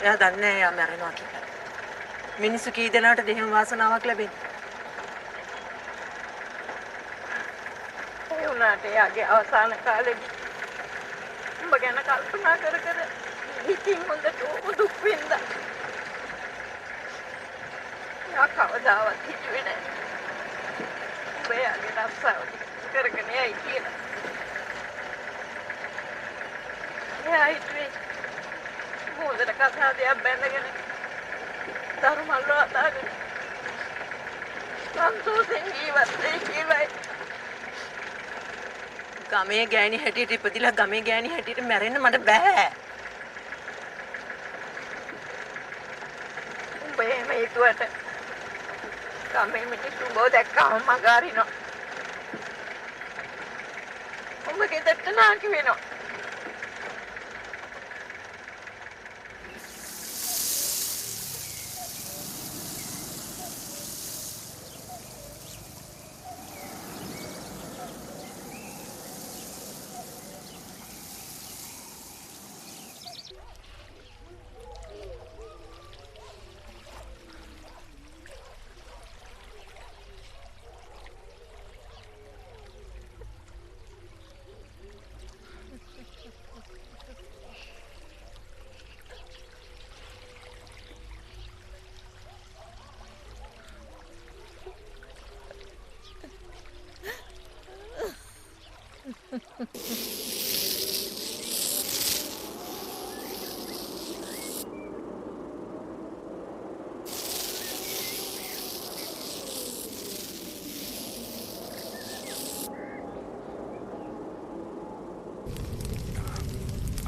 එයා දන්නේ එයා මැරෙනවා කියලා. මිනිස්සු කී දෙනාට දෙහිම වාසනාවක් ලැබෙන්නේ. ඒ උනාට එයාගේ අවසාන කාලෙදී උඹ ගැන කල්පනා කර කර ඉතින් හොඳට දුක් විඳා. යා කවදාවත් හිතුවේ නැහැ. උඹ එයාගේ රස්සාව කරගෙන යයි කියලා. එයා හිතුවේ මොහොතට කසාදයක් බැඳගෙන ධර්මල්ව අතාගෙන සන්තෝෂෙන් ජීවත් වෙයි කියලා. ගමේ ගෑණි හැටියට ඉපදිලා ගමේ ගෑණි හැටියට මැරෙන්න මට බෑ. උඹ එහෙම හිතුවට ගමේ මිනිස්සු උඹව දැක්කම මග අරිනවා. උඹ ගෙදරට නාකි වෙනවා.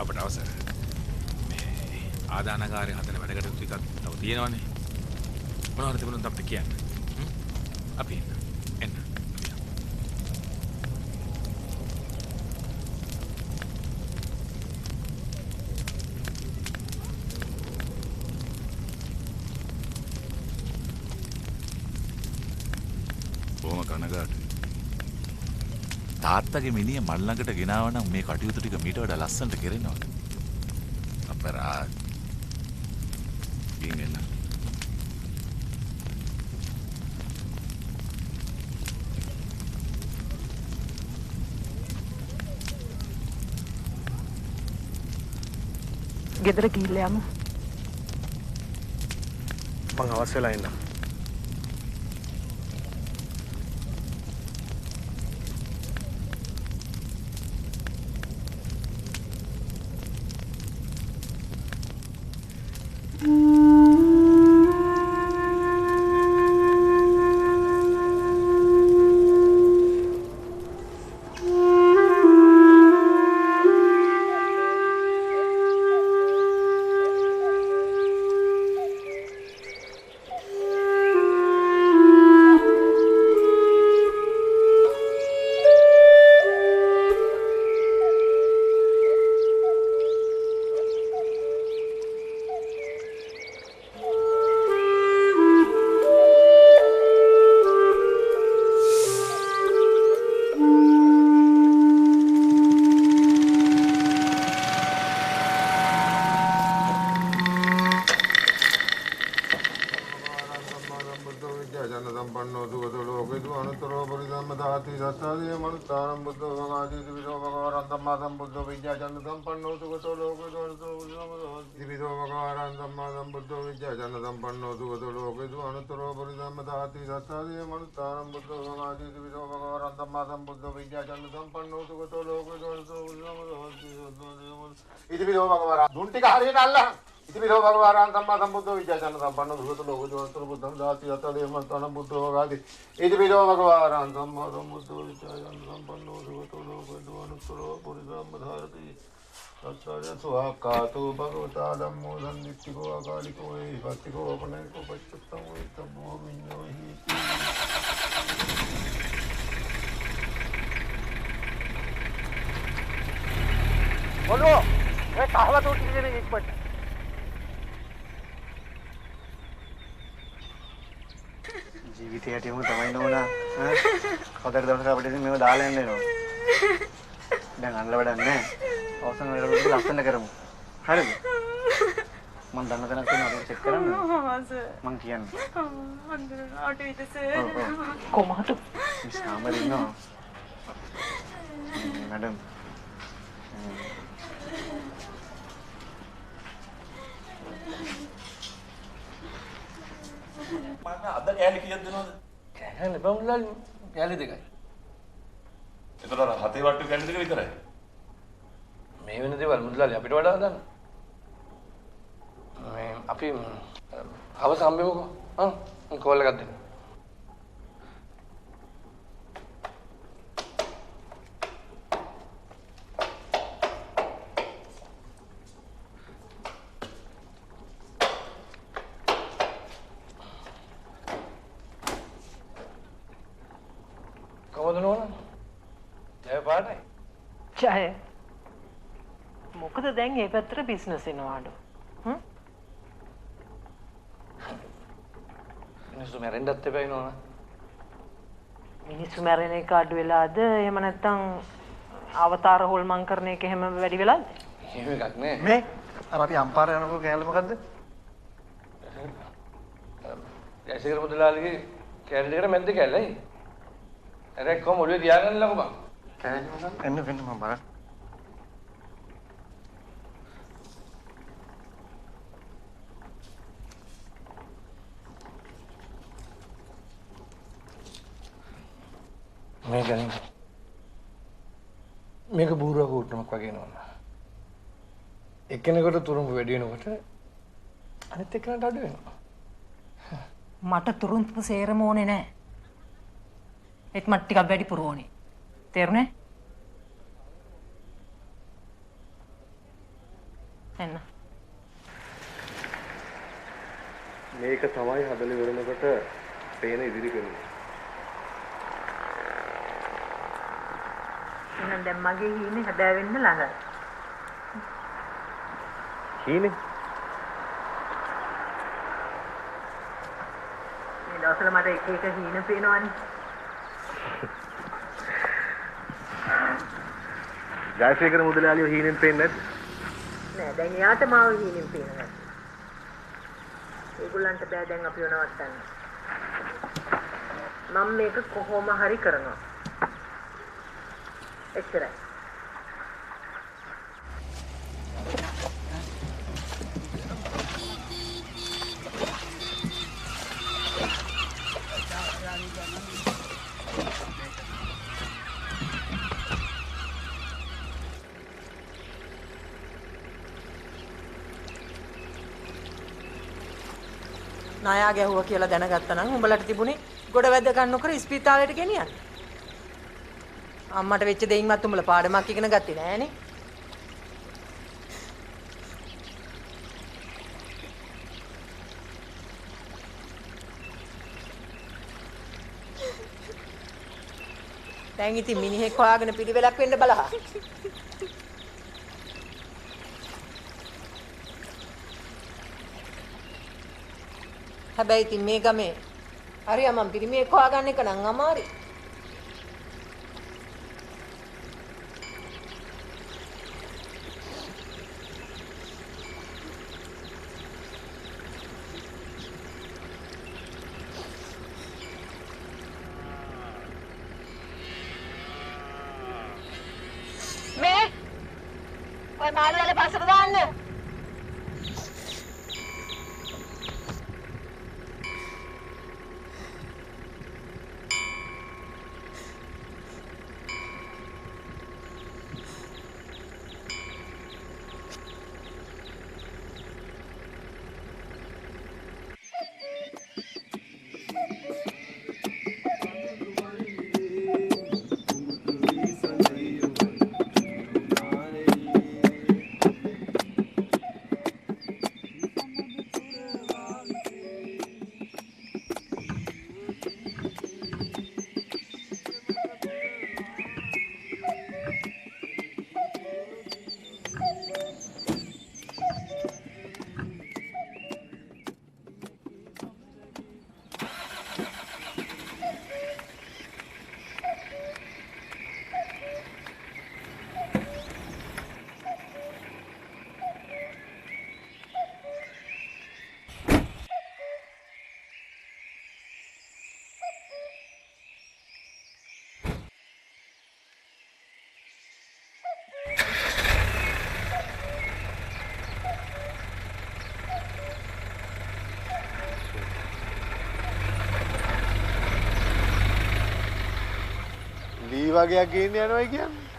අපට අවසර මේ ආදානකාරය හදන වැඩකට ටිකක් තව තියෙනවනේ. මොනවද තිබුණත් අපිට කියන්න. අපි එන්න. බොහොම කනගාටුයි. තාත්තගේ මිනිහ මල් ළඟට ගෙනාව නම් මේ කටයුතු ටික මීට වඩා ලස්සනට කෙරෙනවා. අපරාධ. ගින්ගෙන. ගෙදර ගිහිල්ලා යමු. මං අවශ්‍ය වෙලා ඉන්නවා. ජීවිතය හැටිම තමයි නෝනා. කවදාද දවසක අපිට ඉතින් මේව දාලා යන්න වෙනවා. දැන් අඬලා වැඩක් නැහැ. අවසන් වෙලාවට ලස්සන කරමු. හරිද? මම දන්න තැනක් තියෙනවා ඒක චෙක් කරන්න. සර්. මම කියන්නේ. අඬනට සර්. කොහමද? මිස් කාමරේ ඉන්නවා. මැඩම්. මම අද කෑලි කීයක් දෙනවද? කෑලි බම්ලාලි කෑලි දෙකයි. ඒතර හතේ වට්ටු කෑලි දෙක විතරයි. මේ වෙන දේවල් මුදලාලි අපිට වඩා දන්න. මේ අපි හවස හම්බෙමුකෝ. කෝල් එකක් දෙන්න. කොහොමද නෝනා? ජය පාටයි. ජය. මොකද දැන් මේ පැත්තට බිස්නස් එනවාඩු. මිනිස්සු මැරෙන්නත් එපා නෝනා. මිනිස්සු මැරෙන එක අඩු වෙලාද? එහෙම නැත්නම් අවතාර හොල්මන් කරන එක එහෙම වැඩි වෙලාද? එහෙම එකක් නෑ. මේ අර අපි අම්පාර යනකොට කෑල්ල මොකද්ද? ජයසේකර මුදලාලිගේ කෑලි දෙකට මැද්ද කෑල්ලයි. අර කොහොම ඔළුවේ තියාගන්නලකෝ බං. කෑල්ල මොකක්ද? එන්න මම බලන්න. මේක බූරුව කූට්ටමක් වගේ නෝනා. එක්කෙනෙකුට තුරුම්බ වැඩි වෙනකොට අනිත් එක්කෙනාට අඩු වෙනවා. මට තුරුන්පු සේරම ඕනේ නැහැ. ඒත් මට ටිකක් වැඩිපුර ඕනේ. තේරුණේ? එන්න. මේක තමයි හදලා ඉවරනකොට පේන ඉදිරි කරුණ. එහෙනම් දැන් මගේ හීනේ හැබෑ වෙන්න ළඟයි. හීනේ? මේ දවස්වල මට එක එක හීන පේනවනේ. ජයසේකර මුදලාලියෝ හීනෙන් පේන්නේ නැද්ද? නෑ දැන් එයාට මාව හීනෙන් පේනවා. ඒගොල්ලන්ට බෑ දැන් අපිව නවත්තන්න. මම මේක කොහොම හරි කරනවා. එච්චරයි. නායා ගැහුවා කියලා දැනගත්තා නම් උඹලට තිබුණේ ගොඩ වැද්ද ගන්න නොකර ස්පිතාලයට ගෙනියන්න. අම්මට වෙච්ච දෙයින්වත් උඹලා පාඩමක් ඉගෙන ගත්තේ නෑනේ. දැන් ඉතින් මිනිහෙක් හොයාගෙන පිළිවෙලක් වෙන්න බලහා. හැබැයි ඉතින් මේ ගමේ හරි අමම් පිරිමියෙක් හොයාගන්න එක නම් අමාරුයි. මේ ඔය මාළුවල පස්සට දාන්න. වගේක් ගේන්න යනවා කියන්නේ.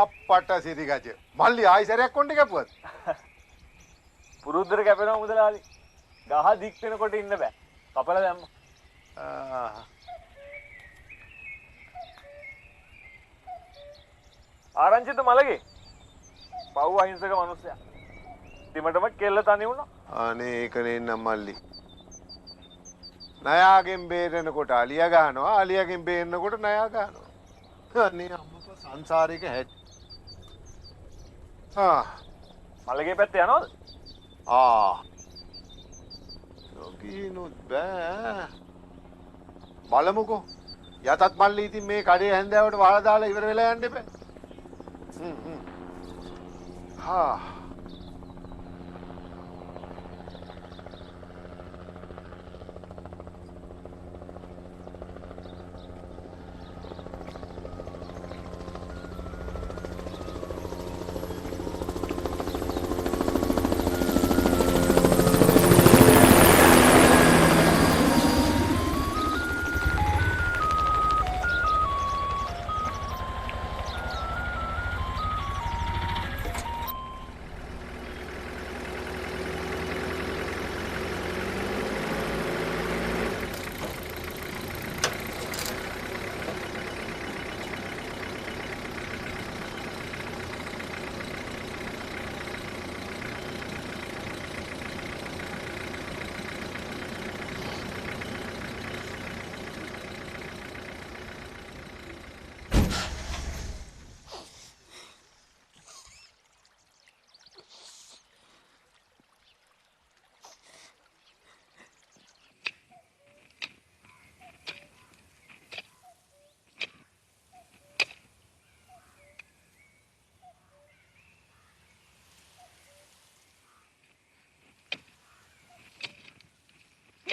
අප්පට සිරිගජ මල්ලි ආයිසරයක් කොණ්ඩේ කැපුවත්. පුරුද්දට කැපෙනවා මුදලාලි. ගහ දික් වෙනකොට ඉන්න බෑ. කපලා දැම්ම. ආරංචිත මලගේ. පව් අහිංසක මිනිස්සයා. දිමටම කෙල්ල තනි වුණා. අනේ ඒක නෙන්නම් මල්ලි. නයාගෙන් බේරෙනකොට අලියා ගහනවා, අලියාගෙන් බේරෙනකොට නයා ගහනවා. අනේ අම්මපා සංසාරික හැටි. මලගේ පැත්තේ යනවද? නොගිනුත් බෑ. බලමුකෝ. යතත් මල්ලි ඉතින් මේ කඩේ හැන්දෑවට වහලා දාලා ඉවර වෙලා යන්න එපා.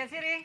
Siri.